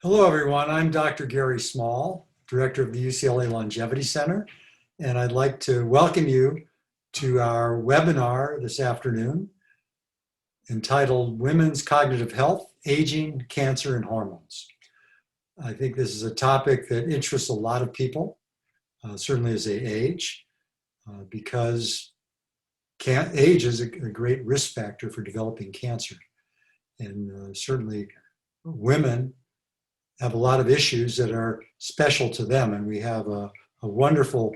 Hello, everyone. I'm Dr. Gary Small, Director of the UCLA Longevity Center, and I'd like to welcome you to our webinar this afternoon entitled Women's Cognitive Health, Aging, Cancer, and Hormones. I think this is a topic that interests a lot of people, certainly as they age, because age is a great risk factor for developing cancer. And certainly women have a lot of issues that are special to them. And we have a wonderful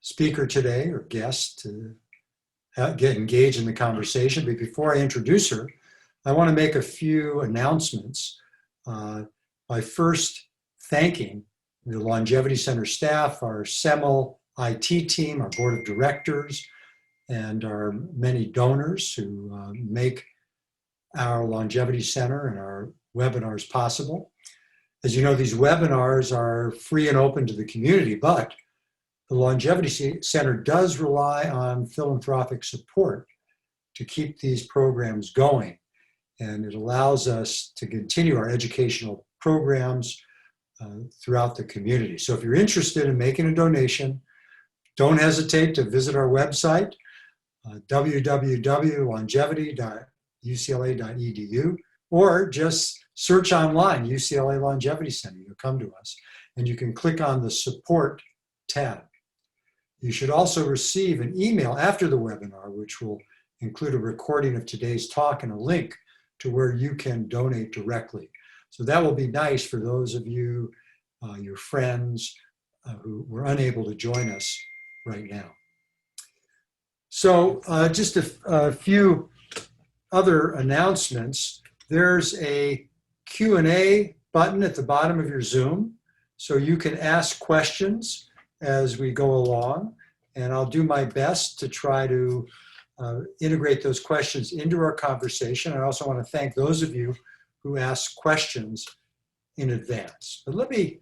speaker today, or guest, to get engaged in the conversation. But before I introduce her, I want to make a few announcements by first thanking the Longevity Center staff, our SEML IT team, our board of directors, and our many donors who make our Longevity Center and our webinars possible. As you know, these webinars are free and open to the community, but the Longevity Center does rely on philanthropic support to keep these programs going. And it allows us to continue our educational programs throughout the community. So if you're interested in making a donation, don't hesitate to visit our website, www.longevity.ucla.edu, or just search online, UCLA Longevity Center. You'll come to us, and you can click on the support tab. You should also receive an email after the webinar, which will include a recording of today's talk and a link to where you can donate directly. So that will be nice for those of you, your friends, who were unable to join us right now. So just a few other announcements. There's a Q&A button at the bottom of your Zoom, so you can ask questions as we go along, and I'll do my best to try to integrate those questions into our conversation. I also want to thank those of you who asked questions in advance. But let me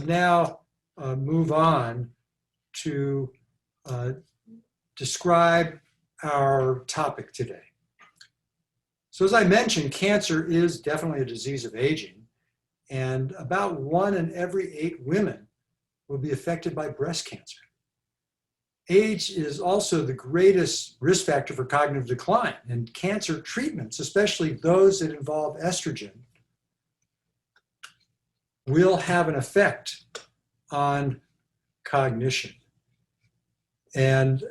now move on to describe our topic today. So as I mentioned, cancer is definitely a disease of aging, and about 1 in every 8 women will be affected by breast cancer. Age is also the greatest risk factor for cognitive decline, and cancer treatments, especially those that involve estrogen, will have an effect on cognition. And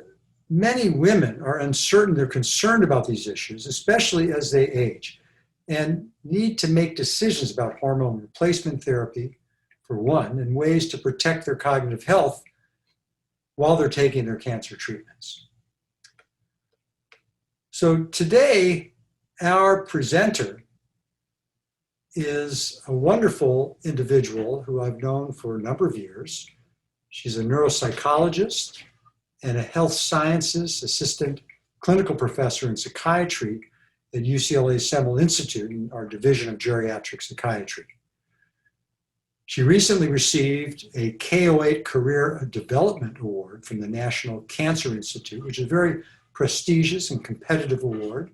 many women are uncertain, they're concerned about these issues, especially as they age, and need to make decisions about hormone replacement therapy, for one, and ways to protect their cognitive health while they're taking their cancer treatments. So today, our presenter is a wonderful individual who I've known for a number of years. She's a neuropsychologist and a health sciences assistant clinical professor in psychiatry at UCLA's Semel Institute in our division of geriatric psychiatry. She recently received a K08 Career Development Award from the National Cancer Institute, which is a very prestigious and competitive award,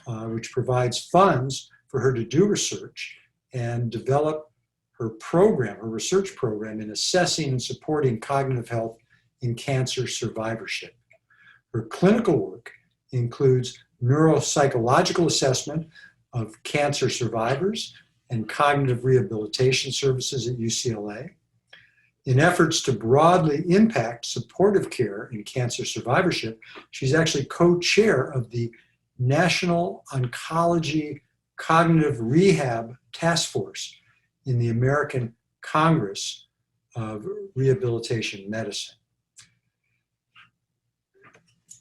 which provides funds for her to do research and develop her program, her research program, in assessing and supporting cognitive health in cancer survivorship. Her clinical work includes neuropsychological assessment of cancer survivors and cognitive rehabilitation services at UCLA. In efforts to broadly impact supportive care in cancer survivorship, she's actually co-chair of the National Oncology Cognitive Rehab Task Force in the American Congress of Rehabilitation Medicine.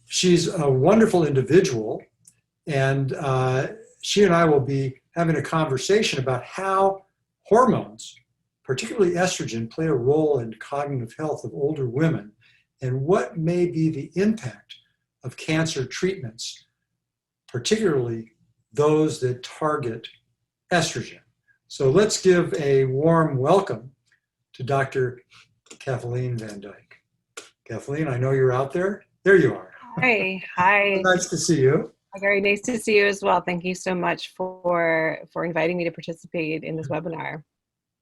She's a wonderful individual, and she and I will be having a conversation about how hormones, particularly estrogen, play a role in cognitive health of older women, and what may be the impact of cancer treatments, particularly those that target estrogen. So let's give a warm welcome to Dr. Kathleen Van Dyk. Kathleen, I know you're out there. There you are. Hi. Nice to see you. Very nice to see you as well. Thank you so much for inviting me to participate in this webinar.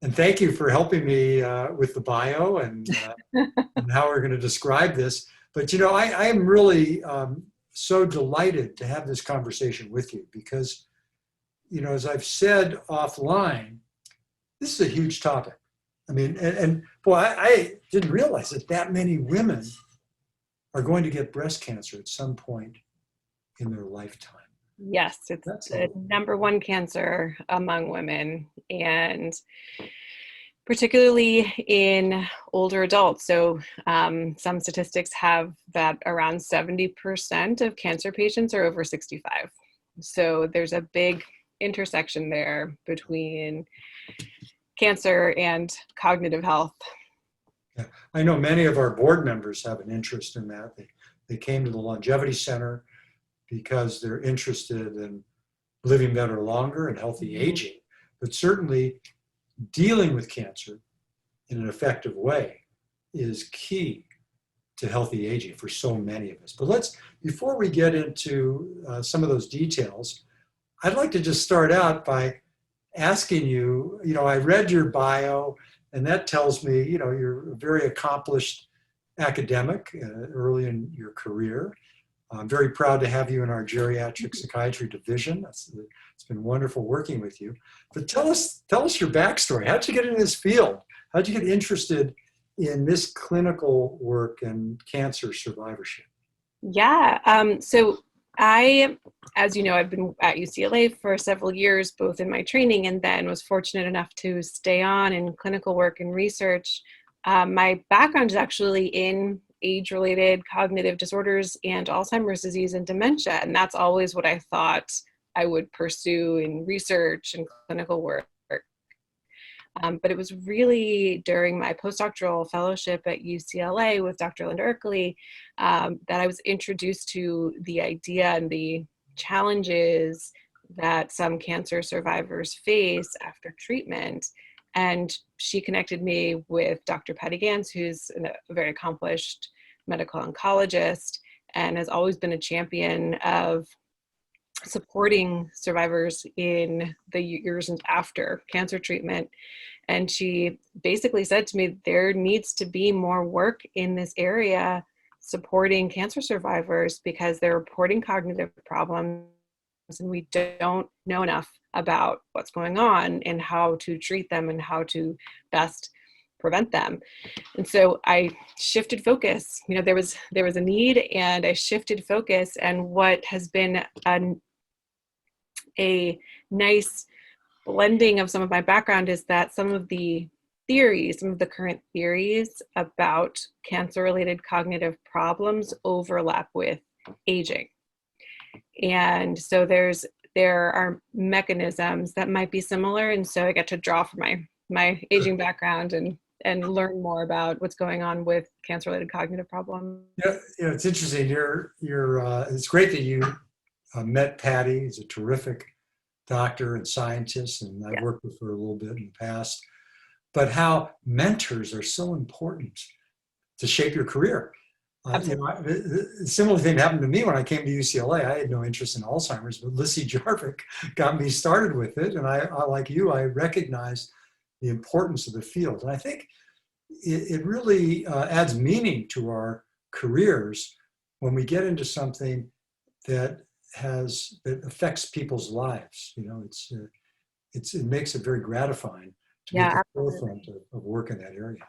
And thank you for helping me with the bio and how we're going to describe this. But, I am really so delighted to have this conversation with you because, as I've said offline, this is a huge topic. I mean, and boy, I didn't realize that many women are going to get breast cancer at some point in their lifetime. Yes, it's the number one cancer among women, and particularly in older adults. So some statistics have that around 70% of cancer patients are over 65. So there's a big intersection there between cancer and cognitive health. Yeah. I know many of our board members have an interest in that. They came to the Longevity Center because they're interested in living better longer and healthy aging, but certainly dealing with cancer in an effective way is key to healthy aging for so many of us. But before we get into some of those details, I'd like to just start out by asking you, I read your bio, and that tells me, you're a very accomplished academic early in your career. I'm very proud to have you in our geriatric psychiatry division. It's been wonderful working with you. But tell us your backstory. How'd you get into this field? How'd you get interested in this clinical work and cancer survivorship? Yeah, so as you know, I've been at UCLA for several years, both in my training and then was fortunate enough to stay on in clinical work and research. My background is actually in age-related cognitive disorders and Alzheimer's disease and dementia, and that's always what I thought I would pursue in research and clinical work. But it was really during my postdoctoral fellowship at UCLA with Dr. Linda Erkley that I was introduced to the idea and the challenges that some cancer survivors face after treatment. And she connected me with Dr. Patty Gans, who's a very accomplished medical oncologist and has always been a champion of supporting survivors in the years after cancer treatment. And she basically said to me, there needs to be more work in this area supporting cancer survivors because they're reporting cognitive problems and we don't know enough about what's going on and how to treat them and how to best prevent them. And so I shifted focus. There was a need, and I shifted focus. And what has been a nice blending of some of my background is that some of the current theories about cancer-related cognitive problems overlap with aging. And so there are mechanisms that might be similar. And so I get to draw from my aging background and learn more about what's going on with cancer-related cognitive problems. Yeah, it's interesting. It's great that you met Patty. He's a terrific doctor and scientist, and I've worked with her a little bit in the past. But how mentors are so important to shape your career. A similar thing happened to me when I came to UCLA. I had no interest in Alzheimer's, but Lissy Jarvik got me started with it. And I like you, I recognize the importance of the field. And I think it really adds meaning to our careers when we get into something that affects people's lives. It makes it very gratifying to be at the forefront of work in that area.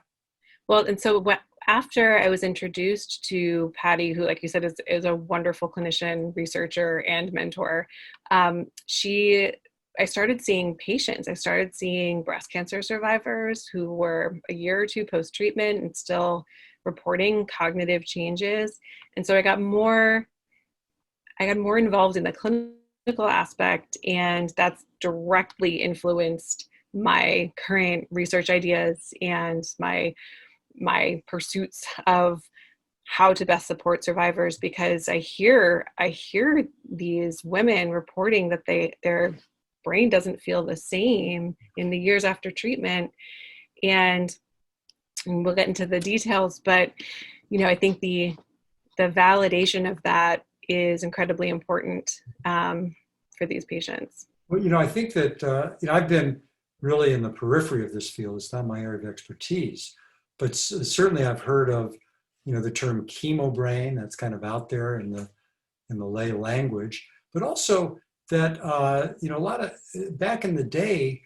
Well, and so after I was introduced to Patty, who, like you said, is a wonderful clinician, researcher, and mentor, I started seeing patients. I started seeing breast cancer survivors who were a year or two post-treatment and still reporting cognitive changes. And so I got more involved in the clinical aspect, and that's directly influenced my current research ideas and my pursuits of how to best support survivors, because I hear these women reporting that their brain doesn't feel the same in the years after treatment. And we'll get into the details, but I think the validation of that is incredibly important for these patients. Well, I think that I've been really in the periphery of this field. It's not my area of expertise, but certainly I've heard of, the term chemo brain. That's kind of out there in the lay language, but also that, a lot of, back in the day,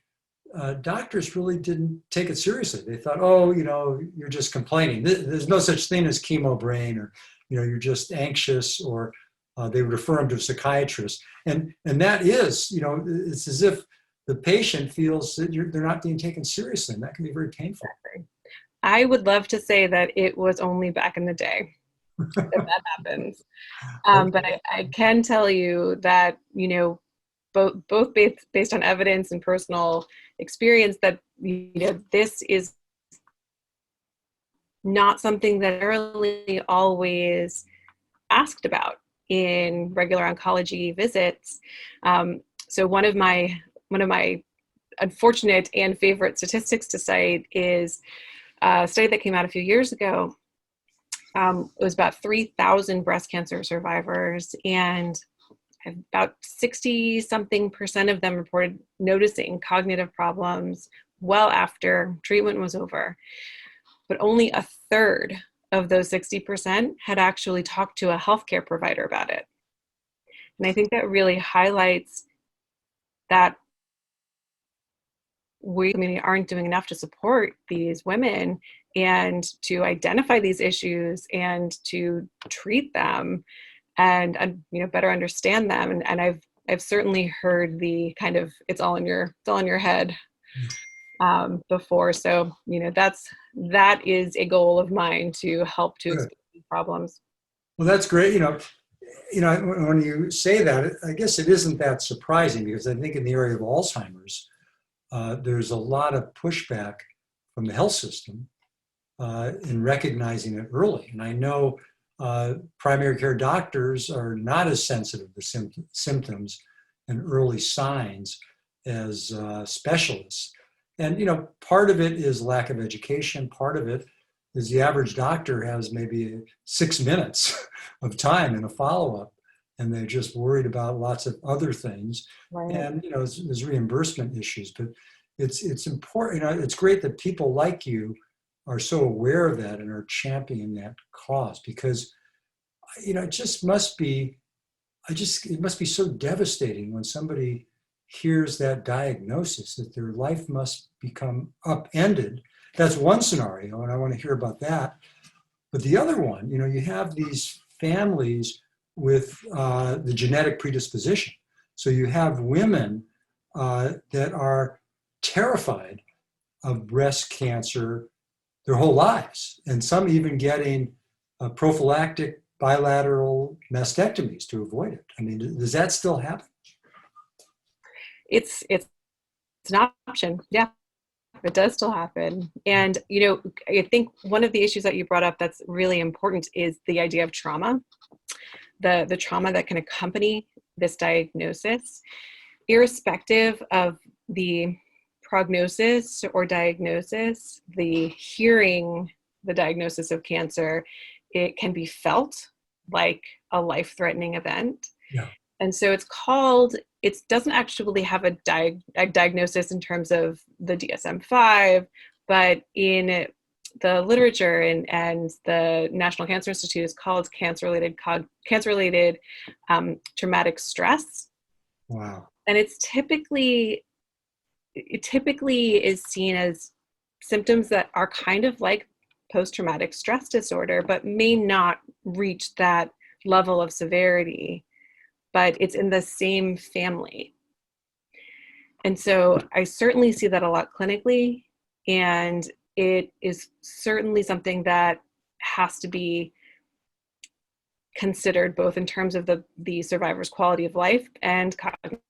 doctors really didn't take it seriously. They thought, oh, you're just complaining. There's no such thing as chemo brain, or, you're just anxious, or they would refer them to a psychiatrist. And that is, it's as if the patient feels that they're not being taken seriously, and that can be very painful. Exactly. I would love to say that it was only back in the day that happens. But I can tell you that, both based on evidence and personal experience, that, this is not something that really always asked about in regular oncology visits. So one of my unfortunate and favorite statistics to cite is a study that came out a few years ago. It was about 3,000 breast cancer survivors, and about 60-something% of them reported noticing cognitive problems well after treatment was over. But only a third of those 60% had actually talked to a healthcare provider about it. And I think that really highlights that we aren't doing enough to support these women and to identify these issues and to treat them and better understand them. And I've certainly heard the kind of it's all in your head before. So that is a goal of mine, to help to expose these problems. Well, that's great. When you say that, I guess it isn't that surprising, because I think in the area of Alzheimer's, there's a lot of pushback from the health system in recognizing it early. And I know primary care doctors are not as sensitive to symptoms and early signs as specialists. And, part of it is lack of education. Part of it is the average doctor has maybe 6 minutes of time in a follow-up, and they're just worried about lots of other things. Right. And, there's reimbursement issues, but it's important. It's great that people like you are so aware of that and are championing that cause, because, it must be so devastating when somebody hears that diagnosis, that their life must become upended. That's one scenario, and I want to hear about that. But the other one, you have these families with the genetic predisposition. So you have women that are terrified of breast cancer their whole lives, and some even getting prophylactic bilateral mastectomies to avoid it. I mean, does that still happen? It's an option. Yeah, it does still happen. And, I think one of the issues that you brought up that's really important is the idea of trauma, the trauma that can accompany this diagnosis, irrespective of the prognosis or diagnosis. The hearing the diagnosis of cancer, it can be felt like a life-threatening event. Yeah. And so it doesn't actually have a diagnosis in terms of the DSM-5, but in the literature and the National Cancer Institute is called cancer-related traumatic stress. Wow. And it typically is seen as symptoms that are kind of like post-traumatic stress disorder, but may not reach that level of severity, but it's in the same family. And so I certainly see that a lot clinically, and it is certainly something that has to be considered both in terms of the survivor's quality of life and cognition.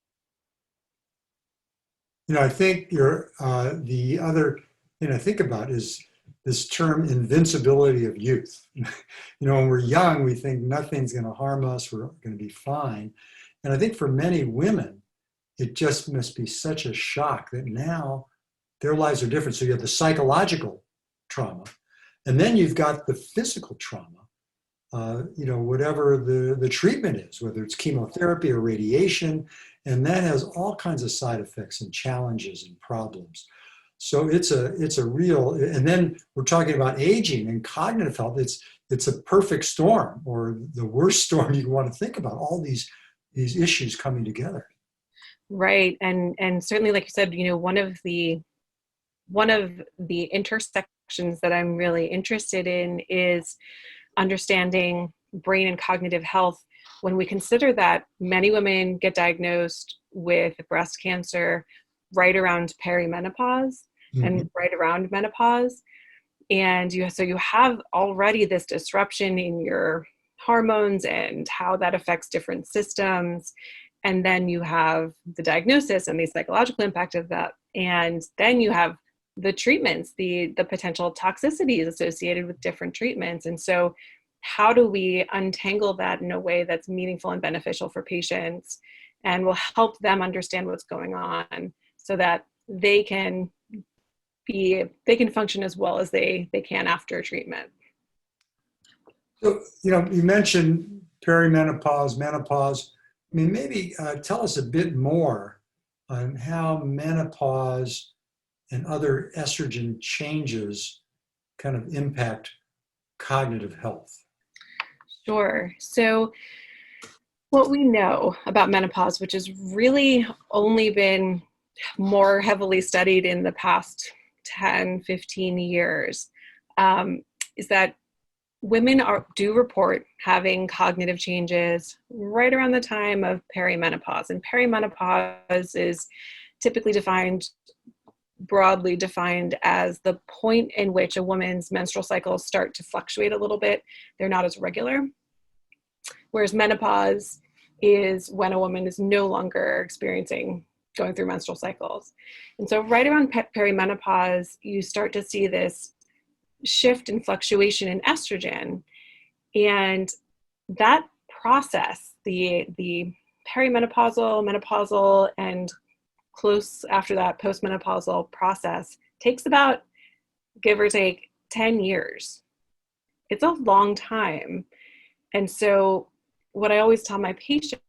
I think the other thing I think about is this term invincibility of youth. When we're young, we think nothing's going to harm us, we're going to be fine. And I think for many women, it just must be such a shock that now their lives are different. So you have the psychological trauma, and then you've got the physical trauma, whatever the treatment is, whether it's chemotherapy or radiation. And that has all kinds of side effects and challenges and problems. So it's a real, and then we're talking about aging and cognitive health. It's a perfect storm, or the worst storm you want to think about, all these issues coming together. Right. And certainly, like you said, one of the intersections that I'm really interested in is understanding brain and cognitive health when we consider that many women get diagnosed with breast cancer right around perimenopause and right around menopause. And so you have already this disruption in your hormones and how that affects different systems. And then you have the diagnosis and the psychological impact of that. And then you have the treatments, the potential toxicities associated with different treatments. And so how do we untangle that in a way that's meaningful and beneficial for patients and will help them understand what's going on so that they can function as well as they can after treatment? So, you mentioned perimenopause, menopause. I mean, maybe tell us a bit more on how menopause and other estrogen changes kind of impact cognitive health. Sure. So what we know about menopause, which has really only been more heavily studied in the past 10, 15 years, is that women do report having cognitive changes right around the time of perimenopause. And perimenopause is typically broadly defined as the point in which a woman's menstrual cycles start to fluctuate a little bit. They're not as regular. Whereas menopause is when a woman is no longer going through menstrual cycles. And so right around perimenopause, you start to see this shift and fluctuation in estrogen. And that process, the perimenopausal, menopausal, and close after that postmenopausal process takes about, give or take, 10 years. It's a long time. And so what I always tell my patients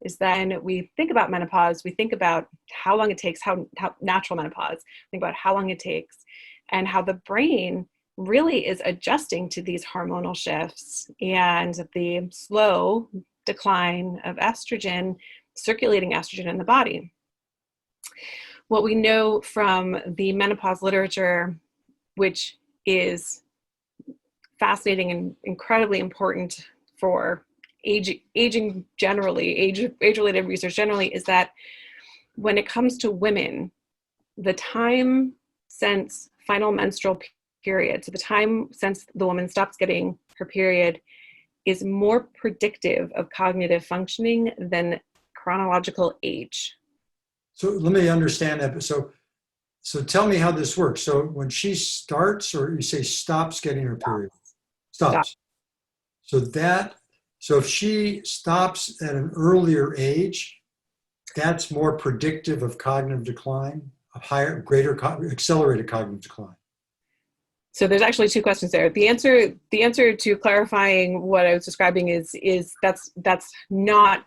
is that when we think about menopause, we think about how long it takes, how natural menopause, think about how long it takes, and how the brain really is adjusting to these hormonal shifts and the slow decline of estrogen, circulating estrogen in the body. What we know from the menopause literature, which is fascinating and incredibly important for aging generally, age-related research generally, is that when it comes to women, the time since final menstrual period, so the time since the woman stops getting her period, is more predictive of cognitive functioning than chronological age. So let me understand that. So tell me how this works. So when she starts, or you say stops getting her period? Stops. So if she stops at an earlier age, that's more predictive of cognitive decline, accelerated cognitive decline. So there's actually two questions there. The answer to clarifying what I was describing is that's not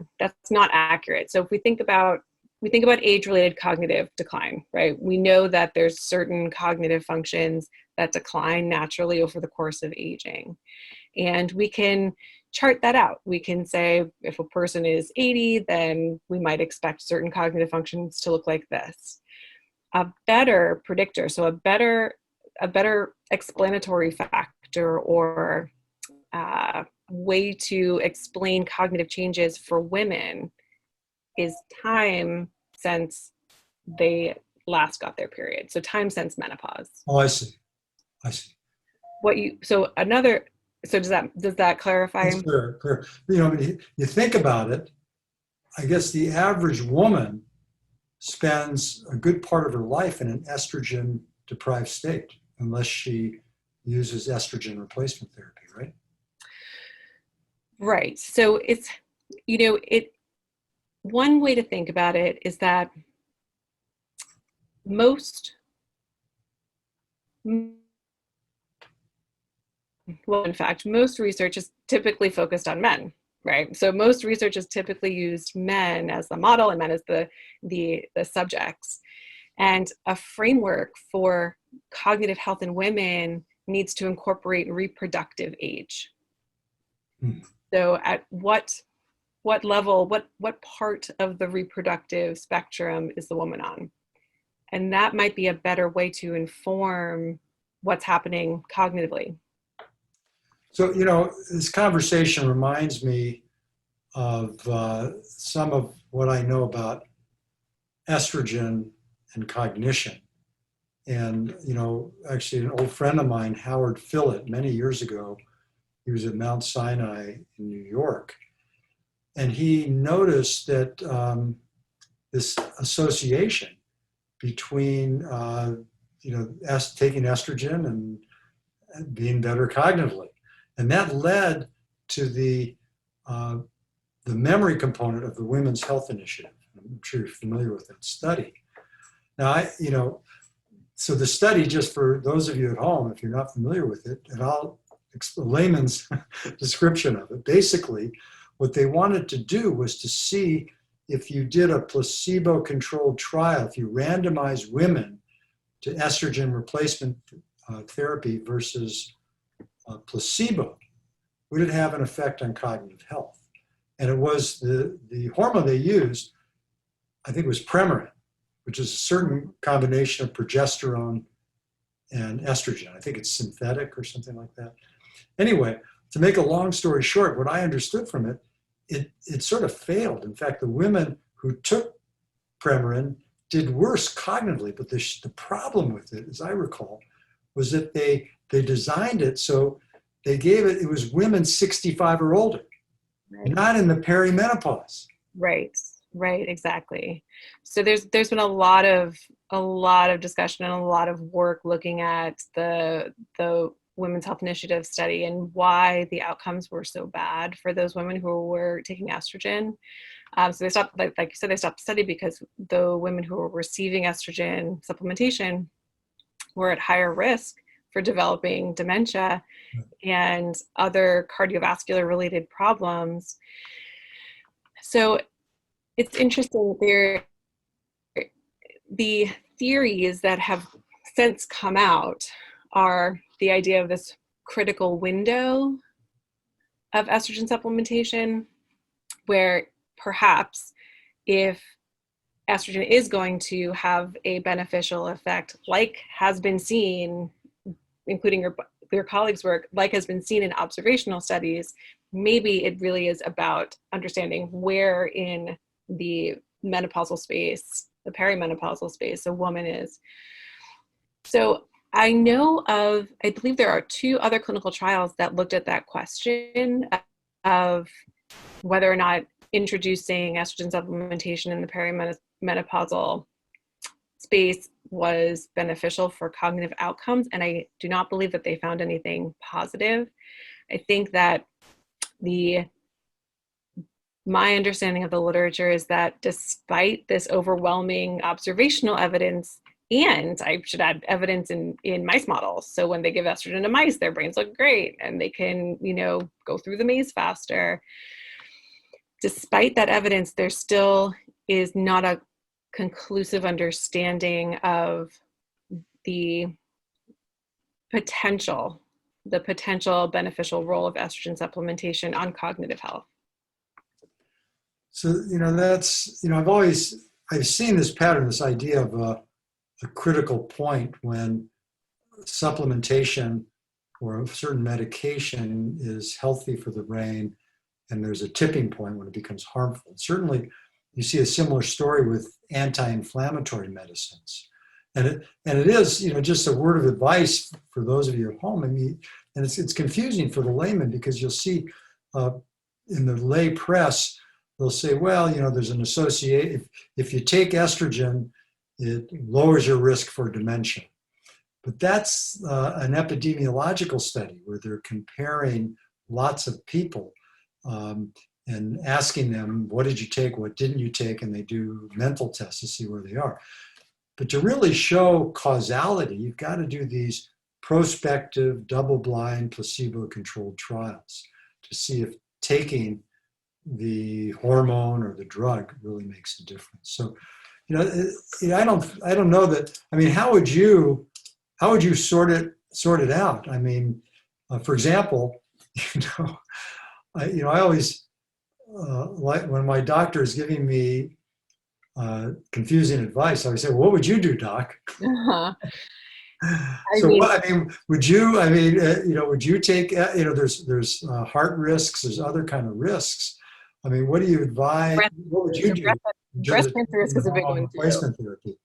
accurate. So if we think about age-related cognitive decline, right? We know that there's certain cognitive functions that decline naturally over the course of aging. And we can chart that out. We can say if a person is 80, then we might expect certain cognitive functions to look like this. A better predictor, so a better explanatory factor or way to explain cognitive changes for women is time since they last got their period. So time since menopause. Oh, I see. So does that clarify? It's clear. You think about it, I guess the average woman spends a good part of her life in an estrogen deprived state, unless she uses estrogen replacement therapy, right? Right. So it's, one way to think about it is that most research is typically focused on men, right? So most research has typically used men as the model and men as the subjects. And a framework for cognitive health in women needs to incorporate reproductive age. So at what level, what part of the reproductive spectrum is the woman on? And that might be a better way to inform what's happening cognitively. So, this conversation reminds me of some of what I know about estrogen and cognition. And, actually an old friend of mine, Howard Fillett, many years ago, he was at Mount Sinai in New York. And he noticed that this association between, taking estrogen and being better cognitively. And that led to the memory component of the Women's Health Initiative. I'm sure you're familiar with that study. Now, so the study, just for those of you at home, if you're not familiar with it, and I'll explain layman's description of it. Basically, what they wanted to do was to see if you did a placebo-controlled trial, if you randomized women to estrogen replacement therapy versus placebo, would it have an effect on cognitive health? And it was the hormone they used, I think it was Premarin, which is a certain combination of progesterone and estrogen. I think it's synthetic or something like that. Anyway, to make a long story short, what I understood from it, it sort of failed. In fact, the women who took Premarin did worse cognitively, but the problem with it, as I recall, was that they designed it so they gave it was women 65 or older, right, not in the perimenopause. Right, exactly. So there's been a lot of discussion and a lot of work looking at the Women's Health Initiative study and why the outcomes were so bad for those women who were taking estrogen. So they stopped, like you said, they stopped the study because the women who were receiving estrogen supplementation were at higher risk for developing dementia and other cardiovascular related problems. So it's interesting, the theories that have since come out are the idea of this critical window of estrogen supplementation, where perhaps if estrogen is going to have a beneficial effect, like has been seen, including your colleagues' work, like has been seen in observational studies, maybe it really is about understanding where in the menopausal space, the perimenopausal space, a woman is. So I believe there are 2 other clinical trials that looked at that question of whether or not introducing estrogen supplementation in the perimenopausal space was beneficial for cognitive outcomes. And I do not believe that they found anything positive. I think that my understanding of the literature is that despite this overwhelming observational evidence, and I should add evidence in mice models. So when they give estrogen to mice, their brains look great and they can, go through the maze faster. Despite that evidence, there still is not a conclusive understanding of the potential beneficial role of estrogen supplementation on cognitive health. So, that's, I've seen this pattern, this idea of a critical point when supplementation or a certain medication is healthy for the brain, and there's a tipping point when it becomes harmful. Certainly, you see a similar story with anti-inflammatory medicines. And it is, just a word of advice for those of you at home. And it's confusing for the layman, because you'll see in the lay press, they'll say, well, there's an association. If you take estrogen, it lowers your risk for dementia. But that's an epidemiological study where they're comparing lots of people and asking them, what did you take, what didn't you take? And they do mental tests to see where they are. But to really show causality, you've got to do these prospective, double-blind, placebo-controlled trials to see if taking the hormone or the drug really makes a difference. So, I don't know that. I mean, how would you sort it out? I mean, for example, you know, I always like when my doctor is giving me confusing advice. I always say, well, "What would you do, doc?" Uh-huh. I So, mean, what I mean, would you? I mean, would you take? There's heart risks. There's other kind of risks. I mean, what do you advise? breast, What would you so do in terms breast of cancer risk is a big hormone one too. replacement therapy?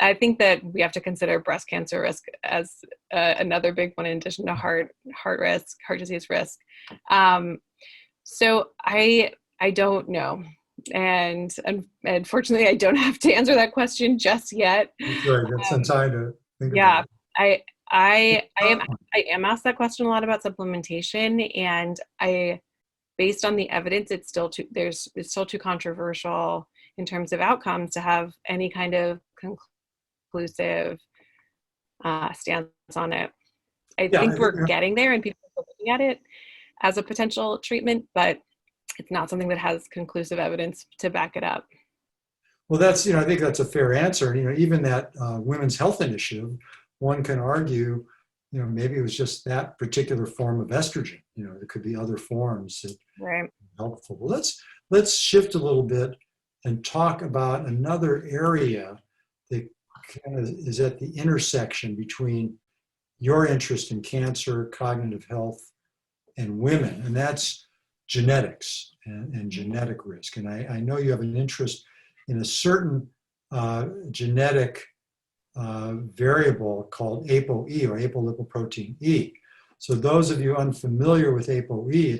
I think that we have to consider breast cancer risk as another big one in addition to heart risk, heart disease risk. Um, so I don't know, and unfortunately, I don't have to answer that question just yet. That's right. Got some time to think about Yeah, it. I I I am Tough one. I am asked that question a lot about supplementation, and based on the evidence, it's still too controversial in terms of outcomes to have any kind of conclusive stance on it. I Yeah, think we're getting there, and people are looking at it as a potential treatment, but it's not something that has conclusive evidence to back it up. well, I think that's a fair answer. Even that women's health initiative, one can argue, maybe it was just that particular form of estrogen. There could be other forms that Right. are helpful. Well, let's shift a little bit and talk about another area that kind of is at the intersection between your interest in cancer, cognitive health, and women, and that's genetics and genetic risk. And I know you have an interest in a certain genetic variable called ApoE, or apolipoprotein E. So those of you unfamiliar with ApoE,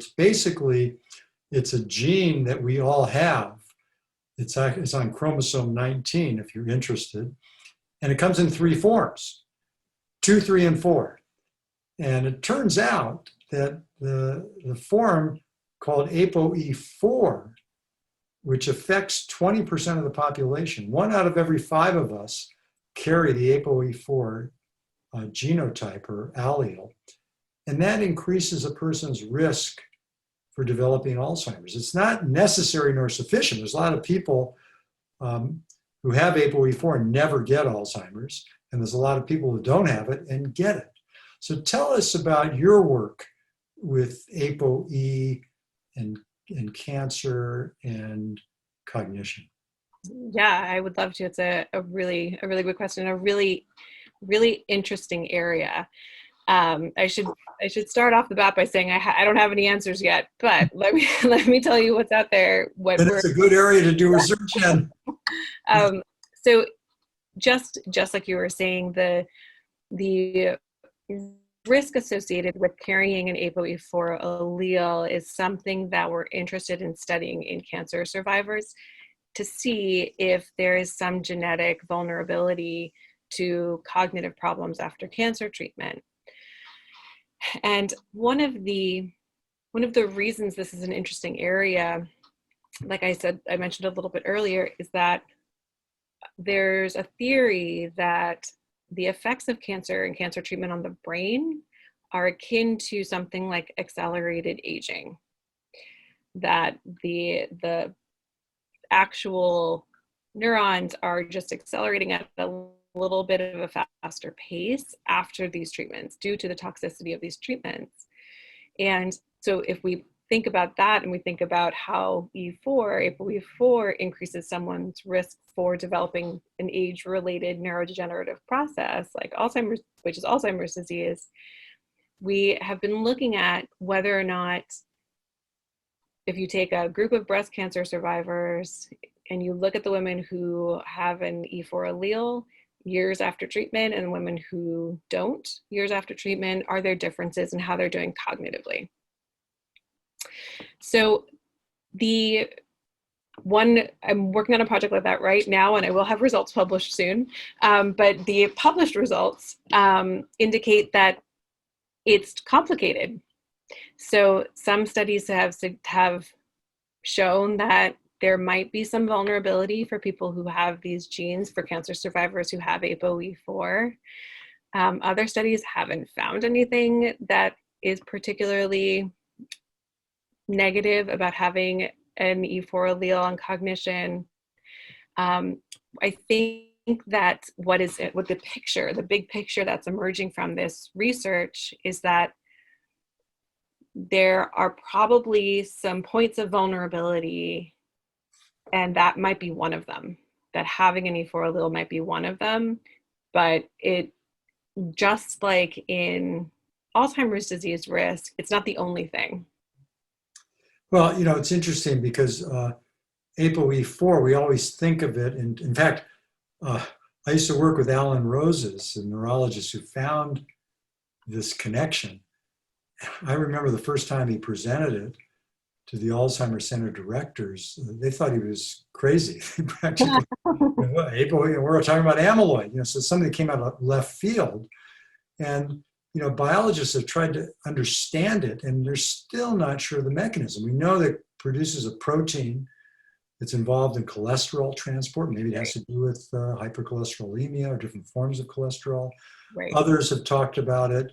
it's a gene that we all have. It's on chromosome 19, if you're interested. And it comes in three forms, 2, 3, and 4. And it turns out that the form called ApoE4, which affects 20% of the population, 1 out of every 5 of us carry the ApoE4 genotype or allele. And that increases a person's risk for developing Alzheimer's. It's not necessary nor sufficient. There's a lot of people who have ApoE4 and never get Alzheimer's, and there's a lot of people who don't have it and get it. So tell us about your work with ApoE and cancer and cognition. Yeah, I would love to. It's a really good question, a really interesting area. I should start off the bat by saying I don't have any answers yet, but let me tell you what's out there. And it's a good area to do research in. So just like you were saying, the risk associated with carrying an ApoE4 allele is something that we're interested in studying in cancer survivors to see if there is some genetic vulnerability to cognitive problems after cancer treatment. And one of the reasons this is an interesting area, like I mentioned a little bit earlier, is that there's a theory that the effects of cancer and cancer treatment on the brain are akin to something like accelerated aging, that the actual neurons are just accelerating at a little bit of a faster pace after these treatments due to the toxicity of these treatments. And so if we think about that and we think about how ApoE4 increases someone's risk for developing an age-related neurodegenerative process like Alzheimer's, which is Alzheimer's disease, we have been looking at whether or not, if you take a group of breast cancer survivors and you look at the women who have an E4 allele years after treatment and women who don't years after treatment, are there differences in how they're doing cognitively? So I'm working on a project like that right now, and I will have results published soon. But the published results indicate that it's complicated. So some studies have shown that there might be some vulnerability for people who have these genes, for cancer survivors who have ApoE4. Other studies haven't found anything that is particularly negative about having an E4 allele on cognition. I think that what the big picture that's emerging from this research is that there are probably some points of vulnerability, and that might be one of them, that having an E4 allele might be one of them, but it, just like in Alzheimer's disease risk, it's not the only thing. Well, it's interesting because ApoE4, we always think of it, and in fact, I used to work with Alan Roses, a neurologist who found this connection. I remember the first time he presented it to the Alzheimer's Center directors. They thought he was crazy. Practically, ApoE, we're talking about amyloid, so something that came out of left field. And biologists have tried to understand it, and they're still not sure of the mechanism. We know that it produces a protein that's involved in cholesterol transport. Maybe it has to do with hypercholesterolemia or different forms of cholesterol. Right. Others have talked about it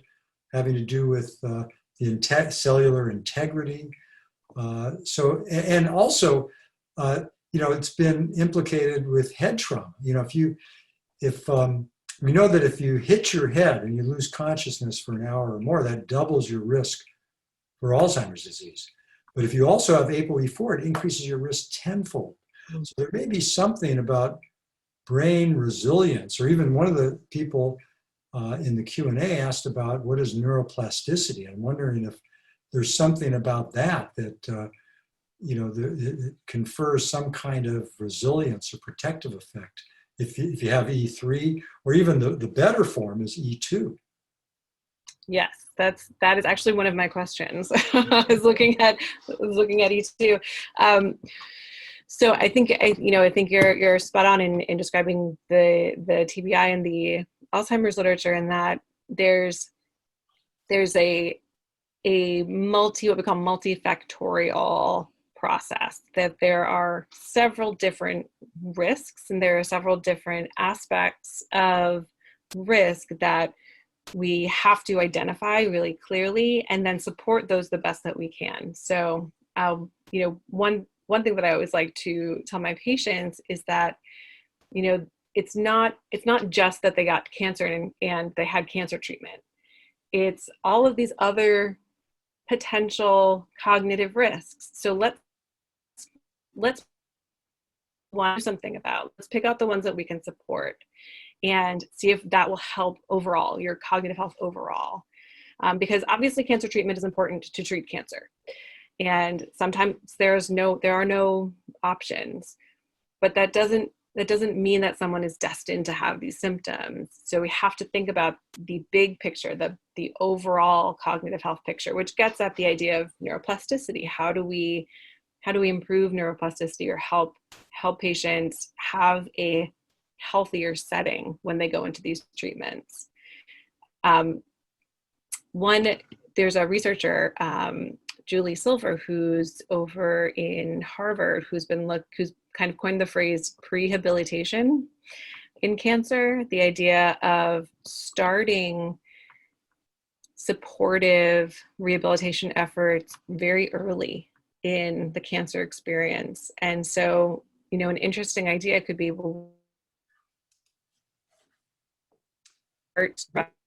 having to do with the cellular integrity. And also, it's been implicated with head trauma. We know that if you hit your head and you lose consciousness for an hour or more, that doubles your risk for Alzheimer's disease. But if you also have ApoE4, it increases your risk tenfold. So there may be something about brain resilience, or even one of the people in the Q&A asked about what is neuroplasticity. I'm wondering if there's something about that it confers some kind of resilience or protective effect. If you have E3, or even the better form is E2. Yes, that is actually one of my questions. I was looking at E2. So I think you're spot on in describing the TBI and the Alzheimer's literature, in that there's a what we call multifactorial process, that there are several different risks and there are several different aspects of risk that we have to identify really clearly and then support those the best that we can. So, one thing that I always like to tell my patients is that, it's not just that they got cancer and they had cancer treatment. It's all of these other potential cognitive risks. So let's do something about. Let's pick out the ones that we can support and see if that will help overall, your cognitive health overall. Because obviously cancer treatment is important to treat cancer. And sometimes there are no options, but that doesn't mean that someone is destined to have these symptoms. So we have to think about the big picture, the overall cognitive health picture, which gets at the idea of neuroplasticity. How do we improve neuroplasticity or help patients have a healthier setting when they go into these treatments? There's a researcher, Julie Silver, who's over in Harvard, who's kind of coined the phrase prehabilitation in cancer, the idea of starting supportive rehabilitation efforts very early in the cancer experience. And so, an interesting idea could be, well, start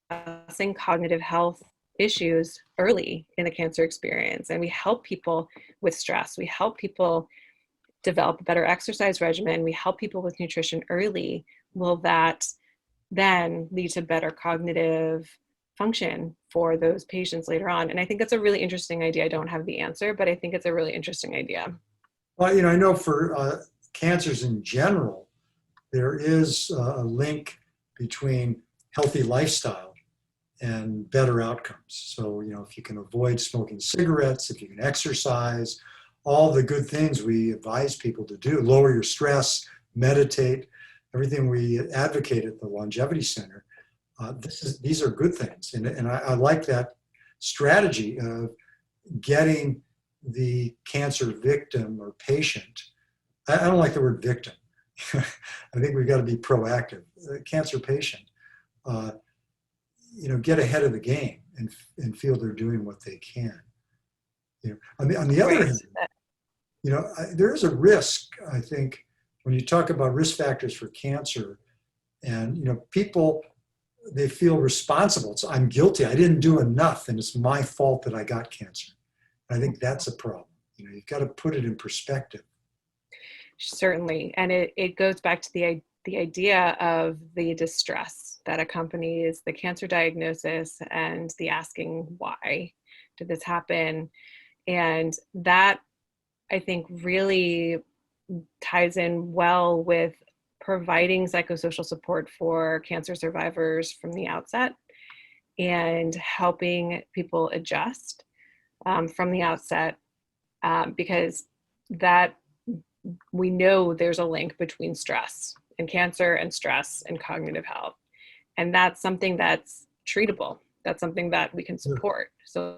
addressing cognitive health issues early in the cancer experience. And we help people with stress. We help people develop a better exercise regimen. We help people with nutrition early. Will that then lead to better cognitive function for those patients later on? And I think that's a really interesting idea. I don't have the answer, but I think it's a really interesting idea. Well, I know for cancers in general, there is a link between healthy lifestyle and better outcomes. So, if you can avoid smoking cigarettes, if you can exercise, all the good things we advise people to do, lower your stress, meditate, everything we advocate at the Longevity Center, these are good things. And I like that strategy of getting the cancer victim or patient. I don't like the word victim. I think we've got to be proactive. The cancer patient, get ahead of the game and feel they're doing what they can. On the other hand, there is a risk, I think, when you talk about risk factors for cancer, and people, they feel responsible. So I'm guilty. I didn't do enough, and it's my fault that I got cancer. I think that's a problem. You've got to put it in perspective. Certainly, and it goes back to the idea of the distress that accompanies the cancer diagnosis and the asking, why did this happen? And that, I think, really ties in well with providing psychosocial support for cancer survivors from the outset and helping people adjust from the outset, because that we know there's a link between stress and cancer and stress and cognitive health. And that's something that's treatable. That's something that we can support. So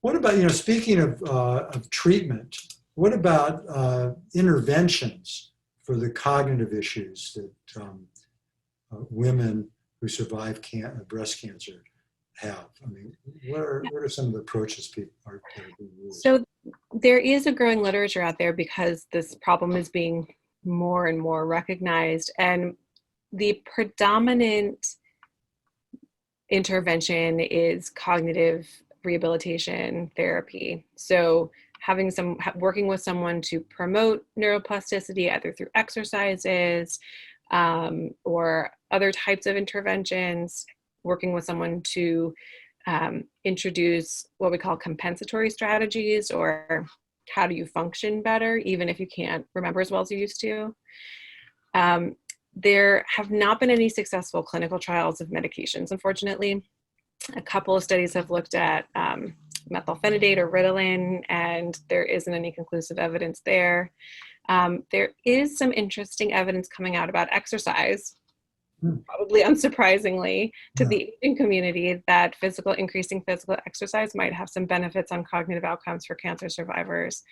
what about, speaking of treatment, what about interventions for the cognitive issues that women who survive breast cancer have? I mean, what are some of the approaches people are being used? So there is a growing literature out there because this problem is being more and more recognized. And the predominant intervention is cognitive rehabilitation therapy. So working with someone to promote neuroplasticity, either through exercises or other types of interventions, working with someone to introduce what we call compensatory strategies, or how do you function better, even if you can't remember as well as you used to. There have not been any successful clinical trials of medications, unfortunately. A couple of studies have looked at methylphenidate or Ritalin, and there isn't any conclusive evidence there. There is some interesting evidence coming out about exercise, probably unsurprisingly to the aging community, that increasing physical exercise might have some benefits on cognitive outcomes for cancer survivors.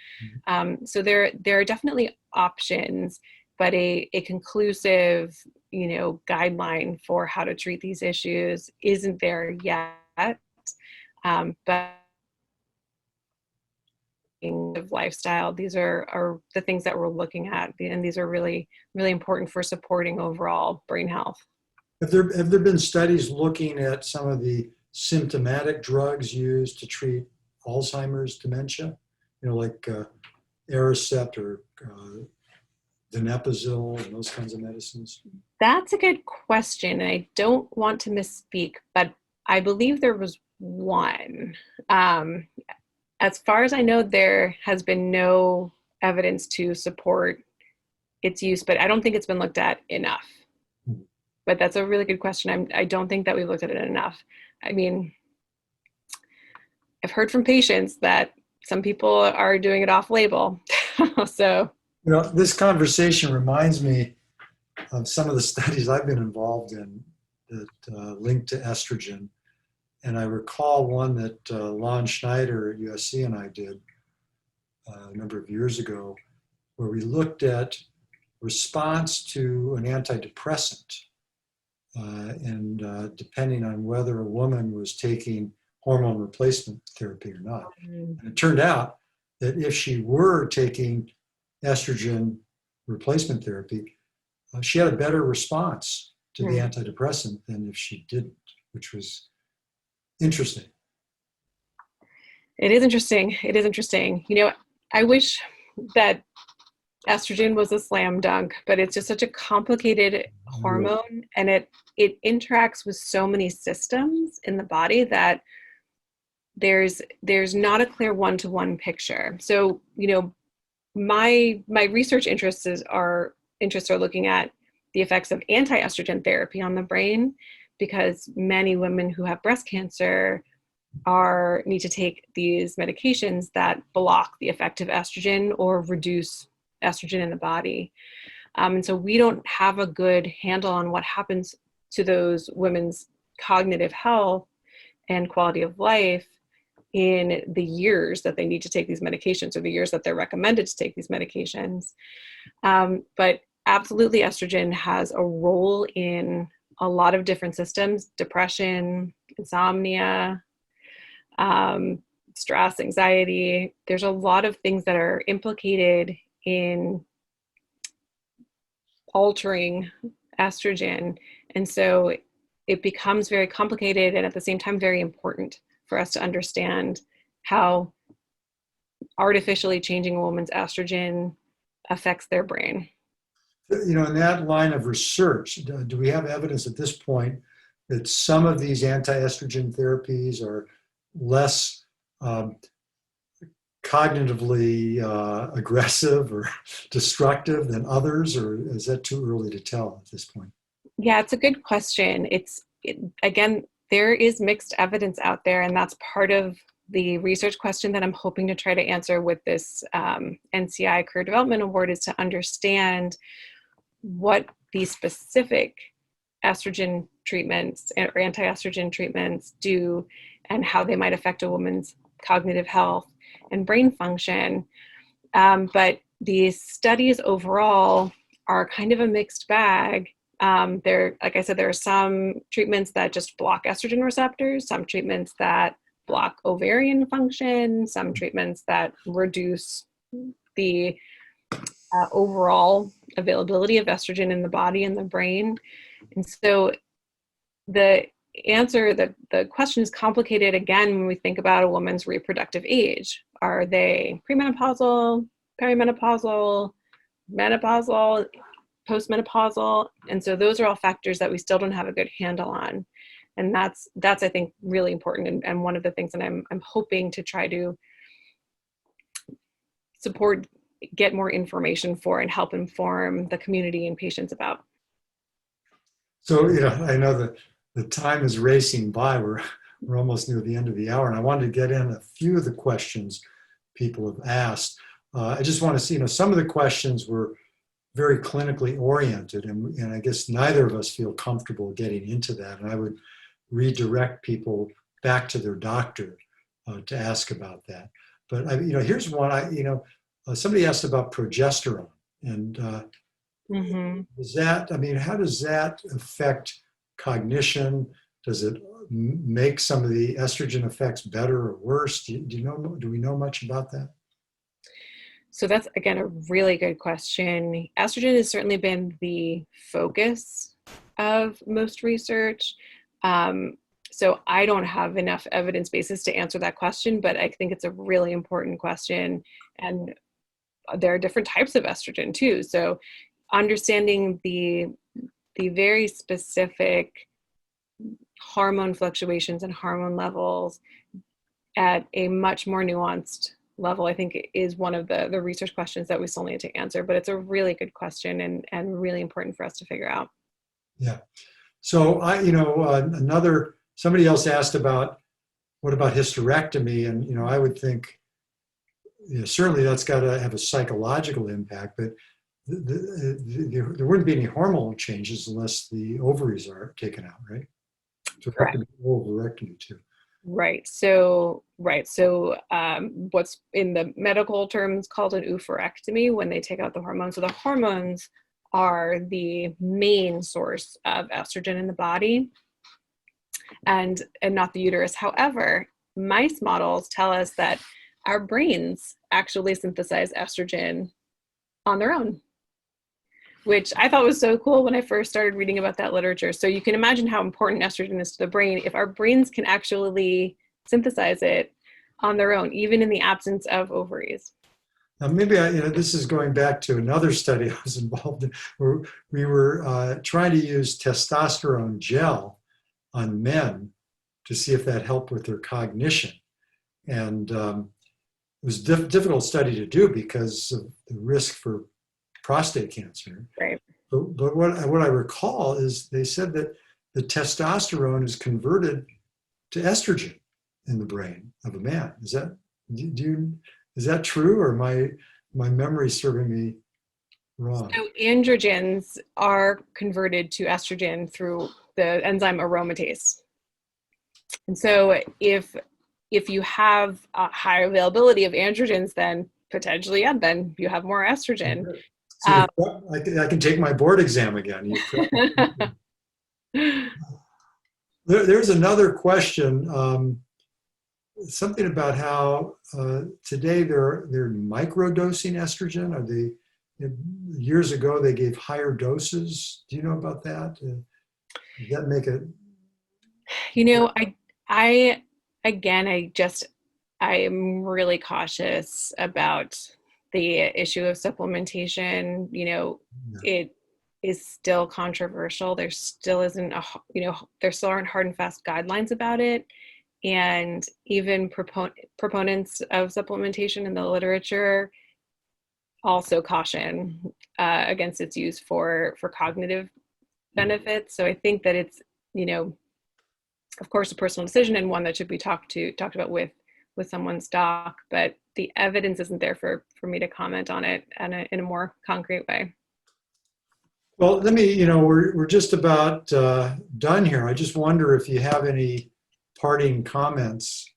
So there are definitely options, but a conclusive, guideline for how to treat these issues isn't there yet. But of lifestyle, these are the things that we're looking at, and these are really, really important for supporting overall brain health. Have there been studies looking at some of the symptomatic drugs used to treat Alzheimer's dementia? Like Aricept or donepezil and those kinds of medicines? That's a good question. And I don't want to misspeak, but I believe there was one. As far as I know, there has been no evidence to support its use, but I don't think it's been looked at enough. But that's a really good question. I don't think that we've looked at it enough. I mean, I've heard from patients that some people are doing it off label. So, this conversation reminds me of some of the studies I've been involved in that link to estrogen. And I recall one that Lon Schneider at USC and I did a number of years ago, where we looked at response to an antidepressant. And depending on whether a woman was taking hormone replacement therapy or not. And it turned out that if she were taking estrogen replacement therapy, she had a better response to the antidepressant than if she didn't, which was interesting. It is interesting. It is interesting. I wish that estrogen was a slam dunk, but it's just such a complicated hormone, and it interacts with so many systems in the body that there's not a clear one-to-one picture. So, my research interests are looking at the effects of anti-estrogen therapy on the brain, because many women who have breast cancer need to take these medications that block the effect of estrogen or reduce estrogen in the body. And so we don't have a good handle on what happens to those women's cognitive health and quality of life in the years that they need to take these medications, or the years that they're recommended to take these medications. But absolutely, estrogen has a role in a lot of different systems: depression, insomnia, stress, anxiety. There's a lot of things that are implicated in altering estrogen. And so it becomes very complicated and at the same time very important for us to understand how artificially changing a woman's estrogen affects their brain. In that line of research, do we have evidence at this point that some of these anti-estrogen therapies are less cognitively aggressive or destructive than others, or is that too early to tell at this point? Yeah, it's a good question. Again, there is mixed evidence out there, and that's part of the research question that I'm hoping to try to answer with this NCI Career Development Award, is to understand what these specific estrogen treatments or anti-estrogen treatments do and how they might affect a woman's cognitive health and brain function. But these studies overall are kind of a mixed bag. Like I said, there are some treatments that just block estrogen receptors, some treatments that block ovarian function, some treatments that reduce the overall availability of estrogen in the body and the brain. And so the question is complicated again when we think about a woman's reproductive age. Are they premenopausal, perimenopausal, menopausal, postmenopausal? And so those are all factors that we still don't have a good handle on. And that's I think really important, and one of the things that I'm hoping to try to support, get more information for, and help inform the community and patients about. So, I know that the time is racing by. We're almost near the end of the hour, and I wanted to get in a few of the questions people have asked. I just want to see, some of the questions were very clinically oriented, and I guess neither of us feel comfortable getting into that. And I would redirect people back to their doctor to ask about that. But here's one. Somebody asked about progesterone, and is that? How does that affect cognition? Does it make some of the estrogen effects better or worse? Do we know much about that? So that's, again, a really good question. Estrogen has certainly been the focus of most research. So I don't have enough evidence basis to answer that question, but I think it's a really important question. And there are different types of estrogen too. So understanding the very specific hormone fluctuations and hormone levels at a much more nuanced level, I think, is one of the research questions that we still need to answer. But it's a really good question and really important for us to figure out. Yeah. So somebody else asked about what about hysterectomy, and I would think certainly that's got to have a psychological impact, but there wouldn't be any hormonal changes unless the ovaries are taken out, right? So correct. Ovarectomy too. Right. So what's in the medical terms called an oophorectomy, when they take out the hormones. So the hormones are the main source of estrogen in the body, and not the uterus. However, mice models tell us that our brains actually synthesize estrogen on their own, which I thought was so cool when I first started reading about that literature. So you can imagine how important estrogen is to the brain if our brains can actually synthesize it on their own, even in the absence of ovaries. Now, maybe this is going back to another study I was involved in, where we were trying to use testosterone gel on men to see if that helped with their cognition. And it was a difficult study to do because of the risk for prostate cancer. Right. But what I recall is they said that the testosterone is converted to estrogen in the brain of a man. Is that true, or my memory serving me wrong? So androgens are converted to estrogen through the enzyme aromatase. And so if you have a high availability of androgens, then potentially, then you have more estrogen. So I can take my board exam again. There's another question. something about how today they're microdosing estrogen. Are they, years ago they gave higher doses? Do you know about that? Does that make it? You know, I again, I am really cautious about the issue of supplementation. You know, it is still controversial. There still isn't there still aren't hard and fast guidelines about it. And even proponents of supplementation in the literature also caution against its use for cognitive benefits. So I think that it's, of course, a personal decision and one that should be talked about with someone's doc, but the evidence isn't there for me to comment on it in a more concrete way. Well, we're just about done here. I just wonder if you have any parting comments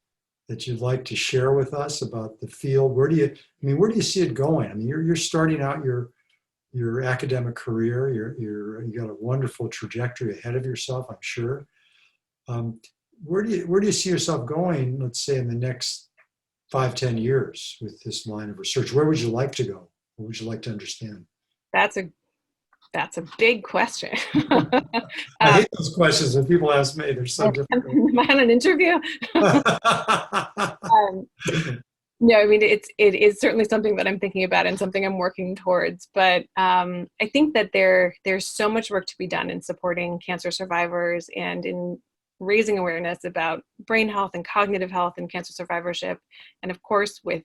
that you'd like to share with us about the field. Where do you see it going? I mean, you're starting out your academic career. You got a wonderful trajectory ahead of yourself, I'm sure. Where do you see yourself going, let's say in the next 5-10 years with this line of research? Where would you like to go? What would you like to understand? That's a big question. I hate those questions when people ask me. They're so difficult. Am I on an interview? No, I mean, it is certainly something that I'm thinking about and something I'm working towards. But I think that there's so much work to be done in supporting cancer survivors and in raising awareness about brain health and cognitive health and cancer survivorship. And of course, with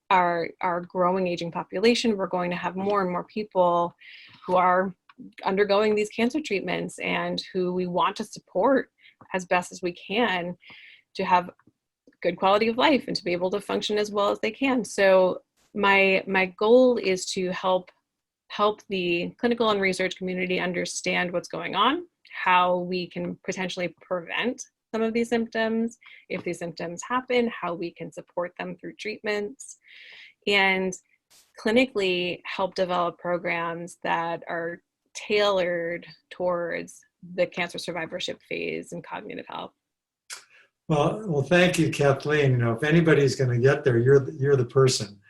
our growing aging population, we're going to have more and more people who are undergoing these cancer treatments and who we want to support as best as we can to have good quality of life and to be able to function as well as they can. So my goal is to help the clinical and research community understand what's going on, how we can potentially prevent some of these symptoms. If these symptoms happen, how we can support them through treatments, and clinically help develop programs that are tailored towards the cancer survivorship phase and cognitive health. Well, thank you, Kathleen. If anybody's going to get there, you're the person,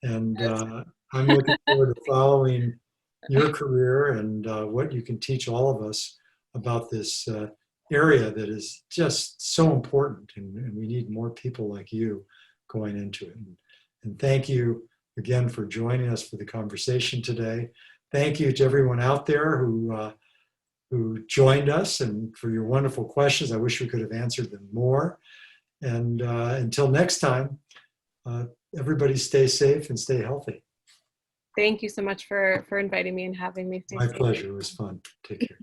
and I'm looking forward to following your career and what you can teach all of us about this area that is just so important, and we need more people like you going into it. And thank you again for joining us for the conversation today. Thank you to everyone out there who joined us and for your wonderful questions. I wish we could have answered them more. And until next time, everybody stay safe and stay healthy. Thank you so much for inviting me and having me. My pleasure. It was fun. Take care.